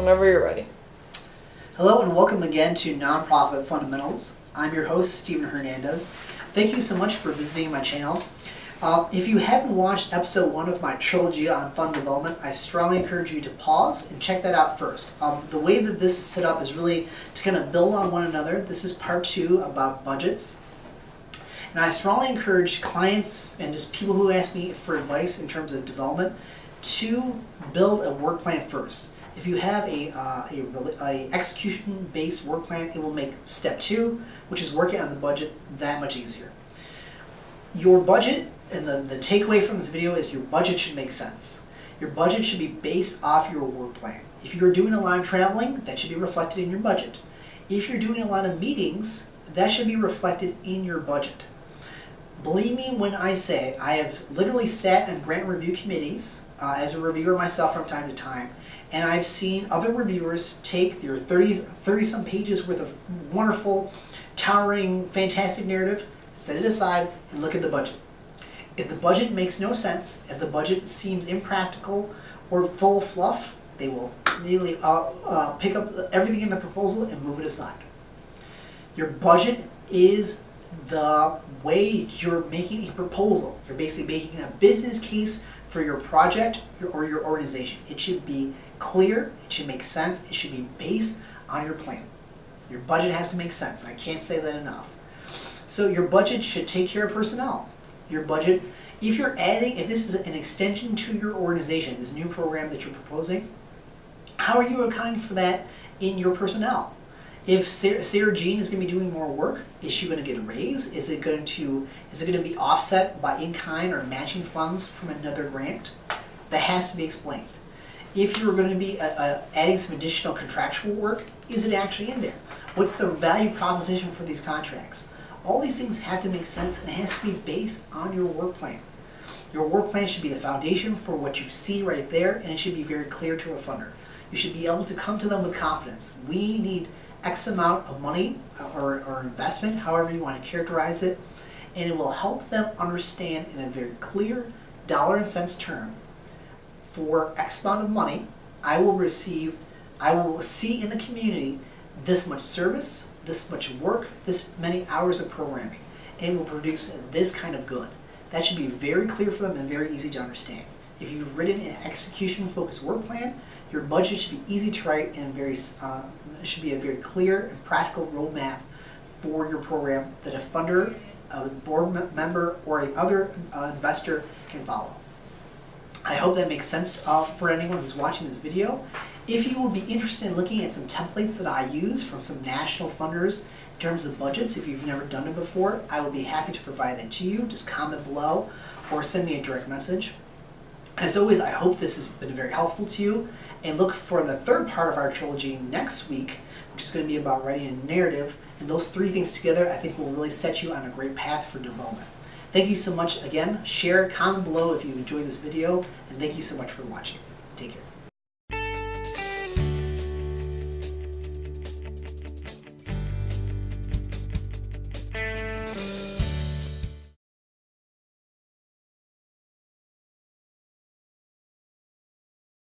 whenever you're ready. Hello and welcome again to Nonprofit Fundamentals. I'm your host, Steven Hernandez. Thank you so much for visiting my channel. If you haven't watched episode 1 of my trilogy on fund development, I strongly encourage you to pause and check that out first. The way that this is set up is really to kind of build on one another. This is part 2 about budgets. And I strongly encourage clients and just people who ask me for advice in terms of development to build a work plan first. If you have a execution-based work plan, it will make step 2, which is working on the budget, that much easier. Your budget, and the takeaway from this video is your budget should make sense. Your budget should be based off your work plan. If you're doing a lot of traveling, that should be reflected in your budget. If you're doing a lot of meetings, that should be reflected in your budget. Believe me when I say I have literally sat in grant review committees as a reviewer myself from time to time, and I've seen other reviewers take your 30-some pages worth of wonderful, towering, fantastic narrative, set it aside, and look at the budget. If the budget makes no sense, if the budget seems impractical or full of fluff, they will immediately pick up everything in the proposal and move it aside. Your budget is the way you're making a proposal. You're basically making a business case for your project or your organization. It should be clear, it should make sense, it should be based on your plan. Your budget has to make sense. I can't say that enough. So your budget should take care of personnel. Your budget, if this is an extension to your organization, this new program that you're proposing, how are you accounting for that in your personnel? If Sarah Jean is going to be doing more work, is she going to get a raise? Is it going to be offset by in-kind or matching funds from another grant? That has to be explained. If you're going to be adding some additional contractual work, is it actually in there? What's the value proposition for these contracts? All these things have to make sense, and it has to be based on your work plan. Your work plan should be the foundation for what you see right there, and it should be very clear to a funder. You should be able to come to them with confidence. We need X amount of money or investment, however you want to characterize it, and it will help them understand in a very clear dollar and cents term, for X amount of money, I will see in the community this much service, this much work, this many hours of programming, and it will produce this kind of good. That should be very clear for them and very easy to understand. If you've written an execution-focused work plan, your budget should be easy to write and should be a very clear and practical roadmap for your program that a funder, a board member, or a other investor can follow. I hope that makes sense for anyone who's watching this video. If you would be interested in looking at some templates that I use from some national funders in terms of budgets, if you've never done it before, I would be happy to provide that to you. Just comment below or send me a direct message. As always, I hope this has been very helpful to you, and look for the third part of our trilogy next week, which is going to be about writing a narrative, and those 3 things together I think will really set you on a great path for development. Thank you so much again. Share, comment below if you enjoyed this video, and thank you so much for watching. Take care.